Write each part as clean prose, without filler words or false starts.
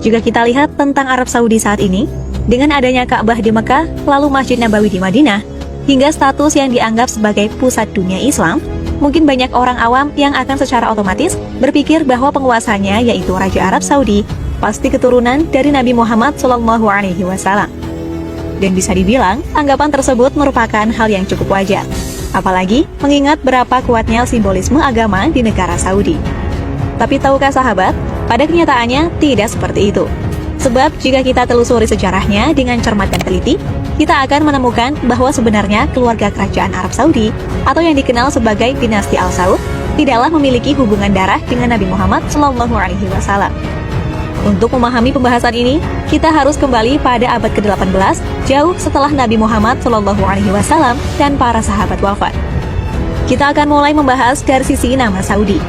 Jika kita lihat tentang Arab Saudi saat ini, dengan adanya Ka'bah di Mekah, lalu Masjid Nabawi di Madinah, hingga status yang dianggap sebagai pusat dunia Islam, mungkin banyak orang awam yang akan secara otomatis berpikir bahwa penguasanya, yaitu Raja Arab Saudi, pasti keturunan dari Nabi Muhammad SAW. Dan bisa dibilang, anggapan tersebut merupakan hal yang cukup wajar. Apalagi mengingat berapa kuatnya simbolisme agama di negara Saudi. Tapi tahukah sahabat, pada kenyataannya tidak seperti itu. Sebab jika kita telusuri sejarahnya dengan cermat dan teliti, kita akan menemukan bahwa sebenarnya keluarga kerajaan Arab Saudi, atau yang dikenal sebagai dinasti Al-Saud, tidaklah memiliki hubungan darah dengan Nabi Muhammad SAW. Untuk memahami pembahasan ini, kita harus kembali pada abad ke-18, jauh setelah Nabi Muhammad SAW dan para sahabat wafat. Kita akan mulai membahas dari sisi nama Saudi.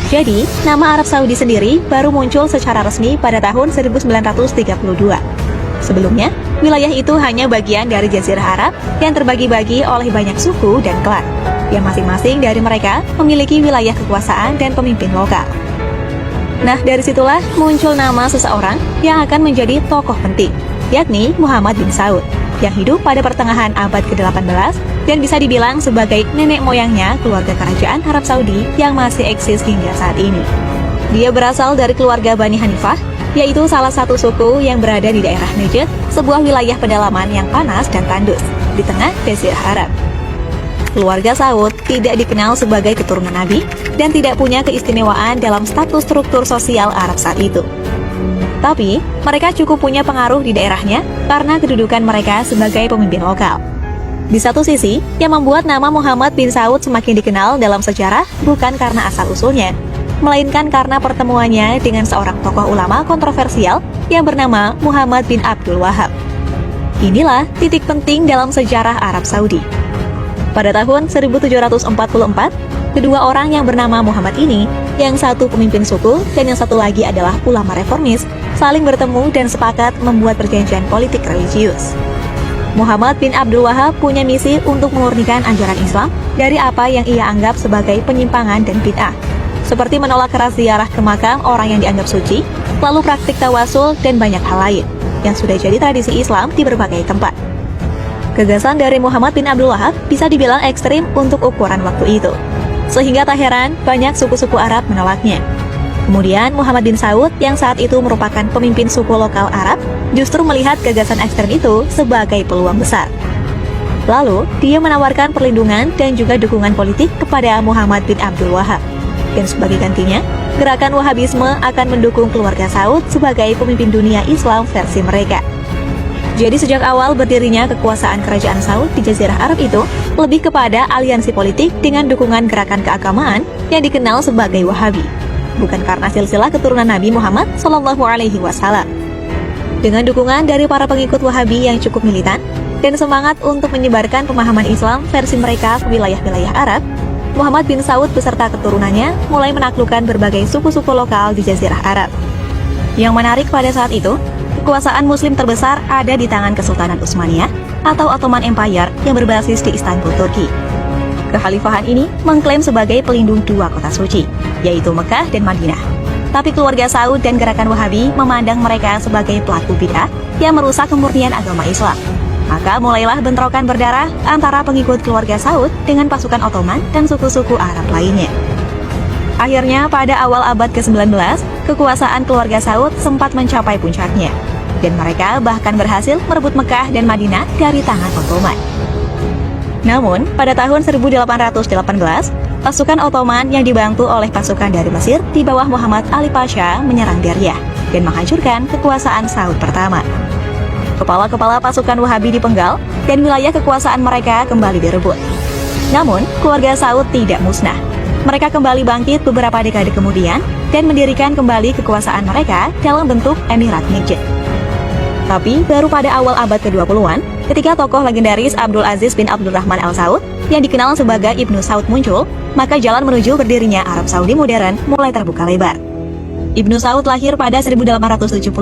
Jadi, nama Arab Saudi sendiri baru muncul secara resmi pada tahun 1932. Sebelumnya, wilayah itu hanya bagian dari Jazirah Arab yang terbagi-bagi oleh banyak suku dan klan, yang masing-masing dari mereka memiliki wilayah kekuasaan dan pemimpin lokal. Nah, dari situlah muncul nama seseorang yang akan menjadi tokoh penting, yakni Muhammad bin Saud, yang hidup pada pertengahan abad ke-18 dan bisa dibilang sebagai nenek moyangnya keluarga kerajaan Arab Saudi yang masih eksis hingga saat ini. Dia berasal dari keluarga Bani Hanifah, yaitu salah satu suku yang berada di daerah Najd, sebuah wilayah pedalaman yang panas dan tandus di tengah Jazirah Arab. Keluarga Saud tidak dikenal sebagai keturunan Nabi dan tidak punya keistimewaan dalam status struktur sosial Arab saat itu. Tapi, mereka cukup punya pengaruh di daerahnya karena kedudukan mereka sebagai pemimpin lokal. Di satu sisi, yang membuat nama Muhammad bin Saud semakin dikenal dalam sejarah bukan karena asal-usulnya, melainkan karena pertemuannya dengan seorang tokoh ulama kontroversial yang bernama Muhammad bin Abdul Wahab. Inilah titik penting dalam sejarah Arab Saudi. Pada tahun 1744, kedua orang yang bernama Muhammad ini, yang satu pemimpin suku dan yang satu lagi adalah ulama reformis, saling bertemu dan sepakat membuat perjanjian politik religius. Muhammad bin Abdul Wahab punya misi untuk memurnikan ajaran Islam dari apa yang ia anggap sebagai penyimpangan dan bid'ah, seperti menolak keras ziarah ke makam orang yang dianggap suci, lalu praktik tawasul dan banyak hal lain, yang sudah jadi tradisi Islam di berbagai tempat. Gagasan dari Muhammad bin Abdul Wahab bisa dibilang ekstrim untuk ukuran waktu itu, sehingga tak heran banyak suku-suku Arab menolaknya. Kemudian Muhammad bin Saud yang saat itu merupakan pemimpin suku lokal Arab justru melihat gagasan ekstrem itu sebagai peluang besar. Lalu, dia menawarkan perlindungan dan juga dukungan politik kepada Muhammad bin Abdul Wahab. Dan sebagai gantinya, gerakan Wahabisme akan mendukung keluarga Saud sebagai pemimpin dunia Islam versi mereka. Jadi sejak awal berdirinya kekuasaan kerajaan Saud di Jazirah Arab itu lebih kepada aliansi politik dengan dukungan gerakan keagamaan yang dikenal sebagai Wahabi, bukan karena silsilah keturunan Nabi Muhammad SAW. Dengan dukungan dari para pengikut Wahabi yang cukup militan dan semangat untuk menyebarkan pemahaman Islam versi mereka ke wilayah-wilayah Arab, Muhammad bin Saud beserta keturunannya mulai menaklukkan berbagai suku-suku lokal di Jazirah Arab. Yang menarik pada saat itu, kekuasaan Muslim terbesar ada di tangan Kesultanan Utsmaniyah atau Ottoman Empire yang berbasis di Istanbul, Turki. Kekhalifahan ini mengklaim sebagai pelindung dua kota suci, yaitu Mekah dan Madinah. Tapi keluarga Saud dan gerakan Wahabi memandang mereka sebagai pelaku bid'ah yang merusak kemurnian agama Islam. Maka mulailah bentrokan berdarah antara pengikut keluarga Saud dengan pasukan Ottoman dan suku-suku Arab lainnya. Akhirnya pada awal abad ke-19, kekuasaan keluarga Saud sempat mencapai puncaknya, dan mereka bahkan berhasil merebut Mekah dan Madinah dari tangan Ottoman. Namun, pada tahun 1818, pasukan Ottoman yang dibantu oleh pasukan dari Mesir di bawah Muhammad Ali Pasha menyerang Deryah dan menghancurkan kekuasaan Saud pertama. Kepala-kepala pasukan Wahabi dipenggal dan wilayah kekuasaan mereka kembali direbut. Namun, keluarga Saud tidak musnah. Mereka kembali bangkit beberapa dekade kemudian dan mendirikan kembali kekuasaan mereka dalam bentuk Emirat Najd. Tapi baru pada awal abad ke-20-an, ketika tokoh legendaris Abdul Aziz bin Abdurrahman Al Saud yang dikenal sebagai Ibnu Saud muncul, maka jalan menuju berdirinya Arab Saudi modern mulai terbuka lebar. Ibnu Saud lahir pada 1875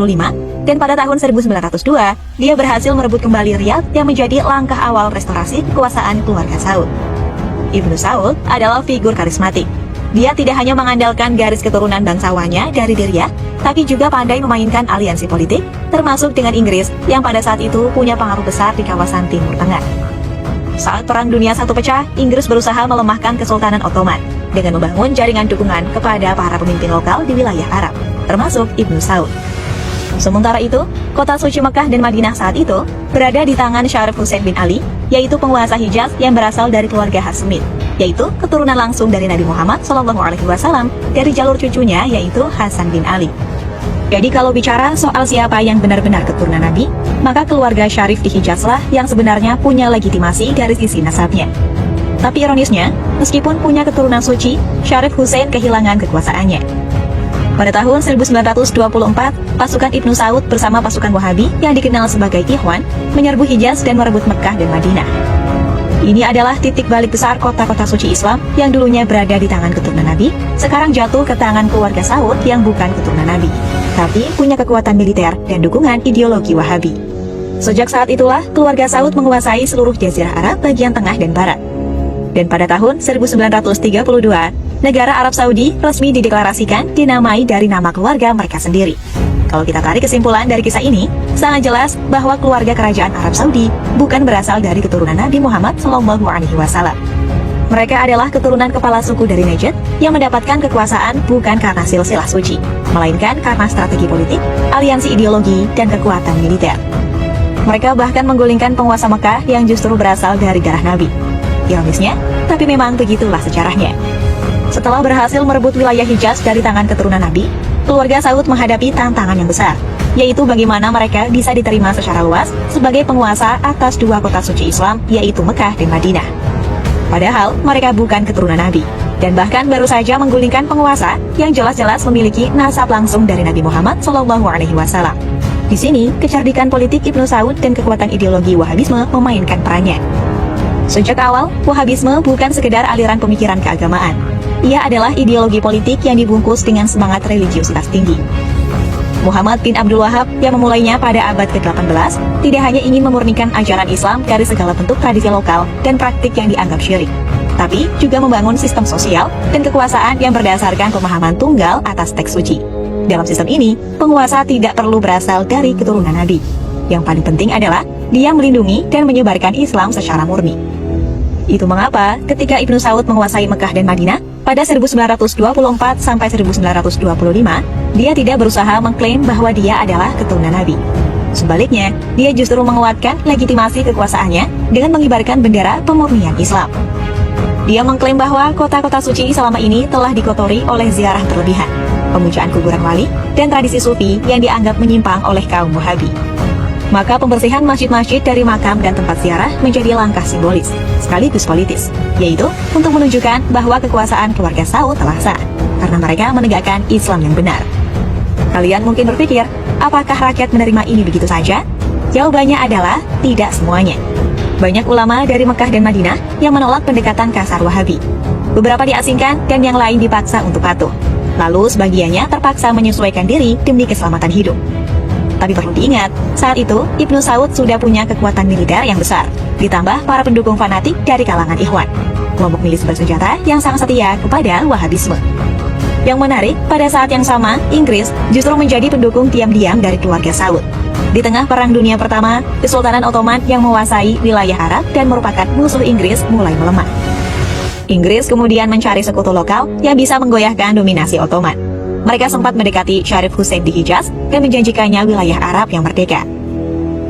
dan pada tahun 1902 dia berhasil merebut kembali Riyadh yang menjadi langkah awal restorasi kekuasaan keluarga Saud. Ibnu Saud adalah figur karismatik. Dia tidak hanya mengandalkan garis keturunan bangsawannya dari Diryah, tapi juga pandai memainkan aliansi politik, termasuk dengan Inggris yang pada saat itu punya pengaruh besar di kawasan Timur Tengah. Saat Perang Dunia I pecah, Inggris berusaha melemahkan Kesultanan Ottoman dengan membangun jaringan dukungan kepada para pemimpin lokal di wilayah Arab, termasuk Ibnu Saud. Sementara itu, kota suci Mekah dan Madinah saat itu berada di tangan Syarif Hussein bin Ali, yaitu penguasa Hijaz yang berasal dari keluarga Hashemid, yaitu keturunan langsung dari Nabi Muhammad SAW dari jalur cucunya yaitu Hasan bin Ali. Jadi kalau bicara soal siapa yang benar-benar keturunan Nabi, maka keluarga Syarif di Hijazlah yang sebenarnya punya legitimasi dari sisi nasabnya. Tapi ironisnya, meskipun punya keturunan suci, Syarif Hussein kehilangan kekuasaannya. Pada tahun 1924, pasukan Ibnu Saud bersama pasukan Wahabi yang dikenal sebagai Ikhwan menyerbu Hijaz dan merebut Mekah dan Madinah. Ini adalah titik balik besar kota-kota suci Islam yang dulunya berada di tangan keturunan Nabi, sekarang jatuh ke tangan keluarga Saud yang bukan keturunan Nabi, tapi punya kekuatan militer dan dukungan ideologi Wahabi. Sejak saat itulah, keluarga Saud menguasai seluruh jazirah Arab bagian tengah dan barat. Dan pada tahun 1932, negara Arab Saudi resmi dideklarasikan dinamai dari nama keluarga mereka sendiri. Kalau kita tarik kesimpulan dari kisah ini, sangat jelas bahwa keluarga kerajaan Arab Saudi bukan berasal dari keturunan Nabi Muhammad SAW. Mereka adalah keturunan kepala suku dari Najd yang mendapatkan kekuasaan bukan karena silsilah suci, melainkan karena strategi politik, aliansi ideologi, dan kekuatan militer. Mereka bahkan menggulingkan penguasa Mekah yang justru berasal dari darah Nabi. Ironisnya, tapi memang begitulah sejarahnya. Setelah berhasil merebut wilayah Hijaz dari tangan keturunan Nabi, keluarga Saud menghadapi tantangan yang besar, yaitu bagaimana mereka bisa diterima secara luas sebagai penguasa atas dua kota suci Islam, yaitu Mekah dan Madinah. Padahal mereka bukan keturunan Nabi, dan bahkan baru saja menggulingkan penguasa yang jelas-jelas memiliki nasab langsung dari Nabi Muhammad SAW. Di sini, kecerdikan politik Ibnu Saud dan kekuatan ideologi Wahabisme memainkan perannya. Sejak awal, Wahabisme bukan sekedar aliran pemikiran keagamaan. Ia adalah ideologi politik yang dibungkus dengan semangat religiusitas tinggi. Muhammad bin Abdul Wahab yang memulainya pada abad ke-18 tidak hanya ingin memurnikan ajaran Islam dari segala bentuk tradisi lokal dan praktik yang dianggap syirik, tapi juga membangun sistem sosial dan kekuasaan yang berdasarkan pemahaman tunggal atas teks suci. Dalam sistem ini, penguasa tidak perlu berasal dari keturunan Nabi. Yang paling penting adalah dia melindungi dan menyebarkan Islam secara murni. Itu mengapa ketika Ibnu Saud menguasai Mekah dan Madinah pada 1924 sampai 1925, dia tidak berusaha mengklaim bahwa dia adalah keturunan Nabi. Sebaliknya, dia justru menguatkan legitimasi kekuasaannya dengan mengibarkan bendera pemurnian Islam. Dia mengklaim bahwa kota-kota suci selama ini telah dikotori oleh ziarah berlebihan, pemujaan kuburan wali, dan tradisi sufi yang dianggap menyimpang oleh kaum Wahabi. Maka pembersihan masjid-masjid dari makam dan tempat ziarah menjadi langkah simbolis, sekaligus politis, yaitu untuk menunjukkan bahwa kekuasaan keluarga Saud telah sah, karena mereka menegakkan Islam yang benar. Kalian mungkin berpikir, apakah rakyat menerima ini begitu saja? Jawabannya adalah tidak semuanya. Banyak ulama dari Mekah dan Madinah yang menolak pendekatan kasar Wahabi. Beberapa diasingkan dan yang lain dipaksa untuk patuh. Lalu sebagiannya terpaksa menyesuaikan diri demi keselamatan hidup. Tapi perlu diingat, saat itu Ibnu Saud sudah punya kekuatan militer yang besar, ditambah para pendukung fanatik dari kalangan Ikhwan, kelompok milis bersenjata yang sangat setia kepada Wahabisme. Yang menarik, pada saat yang sama, Inggris justru menjadi pendukung diam-diam dari keluarga Saud. Di tengah Perang Dunia Pertama, Kesultanan Ottoman yang menguasai wilayah Arab dan merupakan musuh Inggris mulai melemah. Inggris kemudian mencari sekutu lokal yang bisa menggoyahkan dominasi Ottoman. Mereka sempat mendekati Syarif Hussein di Hijaz dan menjanjikannya wilayah Arab yang merdeka.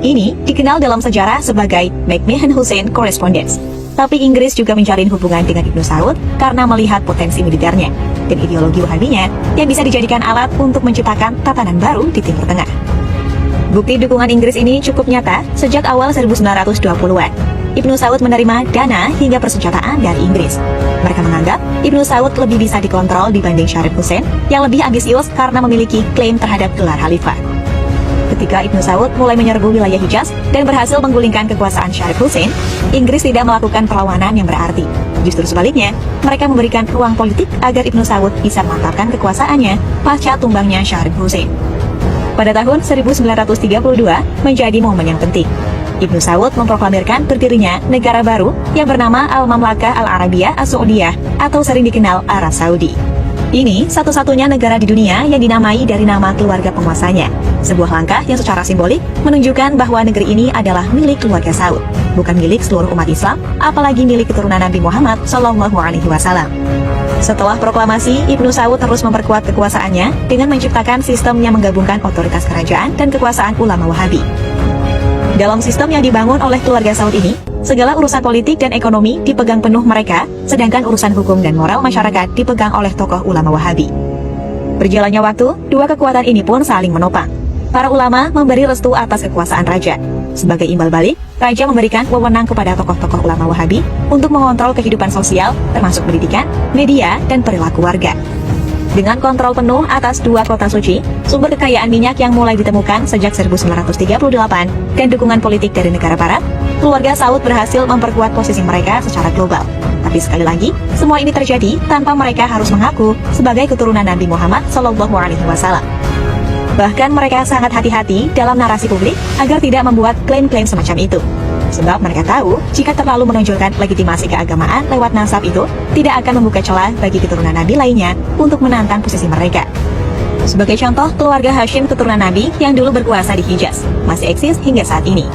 Ini dikenal dalam sejarah sebagai McMahon-Hussein Correspondence. Tapi Inggris juga menjalin hubungan dengan Ibnu Saud karena melihat potensi militernya dan ideologi Wahabinya yang bisa dijadikan alat untuk menciptakan tatanan baru di Timur Tengah. Bukti dukungan Inggris ini cukup nyata sejak awal 1920-an. Ibnu Saud menerima dana hingga persenjataan dari Inggris. Mereka menganggap Ibnu Saud lebih bisa dikontrol dibanding Syarif Hussein yang lebih ambisius karena memiliki klaim terhadap gelar khalifah. Ketika Ibnu Saud mulai menyerbu wilayah Hijaz dan berhasil menggulingkan kekuasaan Syarif Hussein, Inggris tidak melakukan perlawanan yang berarti. Justru sebaliknya, mereka memberikan ruang politik agar Ibnu Saud bisa memantapkan kekuasaannya pasca tumbangnya Syarif Hussein. Pada tahun 1932 menjadi momen yang penting. Ibnu Saud memproklamirkan berdirinya negara baru yang bernama Al-Mamlakah Al-Arabiyah As-Saudiyah atau sering dikenal Arab Saudi. Ini satu-satunya negara di dunia yang dinamai dari nama keluarga penguasanya. Sebuah langkah yang secara simbolik menunjukkan bahwa negeri ini adalah milik keluarga Saud, bukan milik seluruh umat Islam, apalagi milik keturunan Nabi Muhammad SAW. Setelah proklamasi, Ibnu Saud terus memperkuat kekuasaannya dengan menciptakan sistem yang menggabungkan otoritas kerajaan dan kekuasaan ulama Wahabi. Dalam sistem yang dibangun oleh keluarga Saud ini, segala urusan politik dan ekonomi dipegang penuh mereka, sedangkan urusan hukum dan moral masyarakat dipegang oleh tokoh ulama Wahabi. Berjalannya waktu, dua kekuatan ini pun saling menopang. Para ulama memberi restu atas kekuasaan raja. Sebagai imbal balik, raja memberikan wewenang kepada tokoh-tokoh ulama Wahabi untuk mengontrol kehidupan sosial, termasuk pendidikan, media, dan perilaku warga. Dengan kontrol penuh atas dua kota suci, sumber kekayaan minyak yang mulai ditemukan sejak 1938, dan dukungan politik dari negara barat, keluarga Saud berhasil memperkuat posisi mereka secara global. Tapi sekali lagi, semua ini terjadi tanpa mereka harus mengaku sebagai keturunan Nabi Muhammad SAW. Bahkan mereka sangat hati-hati dalam narasi publik agar tidak membuat klaim-klaim semacam itu. Sebab mereka tahu, jika terlalu menonjolkan legitimasi keagamaan lewat nasab itu, tidak akan membuka celah bagi keturunan Nabi lainnya untuk menantang posisi mereka. Sebagai contoh, keluarga Hashim keturunan Nabi yang dulu berkuasa di Hijaz, masih eksis hingga saat ini.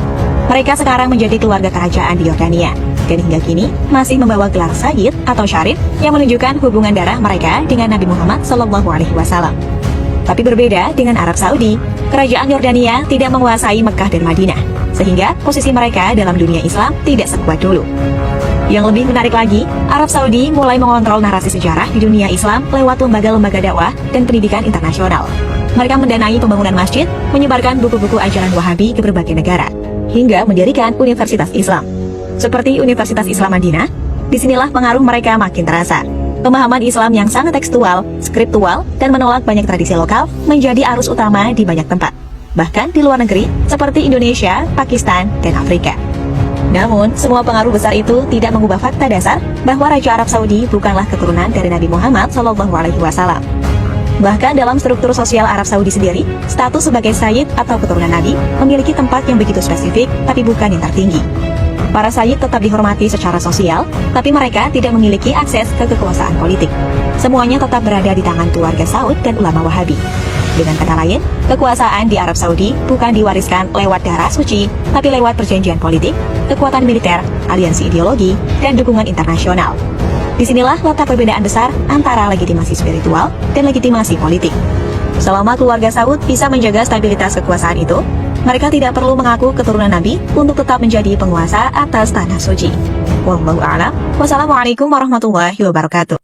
Mereka sekarang menjadi keluarga kerajaan di Yordania, dan hingga kini masih membawa gelar Sayyid atau Syarif yang menunjukkan hubungan darah mereka dengan Nabi Muhammad SAW. Tapi berbeda dengan Arab Saudi, kerajaan Yordania tidak menguasai Mekah dan Madinah, sehingga posisi mereka dalam dunia Islam tidak sekuat dulu. Yang lebih menarik lagi, Arab Saudi mulai mengontrol narasi sejarah di dunia Islam lewat lembaga-lembaga dakwah dan pendidikan internasional. Mereka mendanai pembangunan masjid, menyebarkan buku-buku ajaran Wahabi ke berbagai negara, hingga mendirikan Universitas Islam. Seperti Universitas Islam Madinah, disinilah pengaruh mereka makin terasa. Pemahaman Islam yang sangat tekstual, skriptual, dan menolak banyak tradisi lokal menjadi arus utama di banyak tempat, bahkan di luar negeri seperti Indonesia, Pakistan, dan Afrika. Namun, semua pengaruh besar itu tidak mengubah fakta dasar bahwa Raja Arab Saudi bukanlah keturunan dari Nabi Muhammad SAW. Bahkan dalam struktur sosial Arab Saudi sendiri, status sebagai Sayyid atau keturunan Nabi memiliki tempat yang begitu spesifik, tapi bukan yang tertinggi. Para Sayyid tetap dihormati secara sosial, tapi mereka tidak memiliki akses ke kekuasaan politik. Semuanya tetap berada di tangan keluarga Saud dan ulama Wahabi. Dengan kata lain, kekuasaan di Arab Saudi bukan diwariskan lewat darah suci, tapi lewat perjanjian politik, kekuatan militer, aliansi ideologi, dan dukungan internasional. Disinilah letak perbedaan besar antara legitimasi spiritual dan legitimasi politik. Selama keluarga Saud bisa menjaga stabilitas kekuasaan itu, mereka tidak perlu mengaku keturunan Nabi untuk tetap menjadi penguasa atas tanah suci. Wallahu a'lam. Wassalamualaikum warahmatullahi wabarakatuh.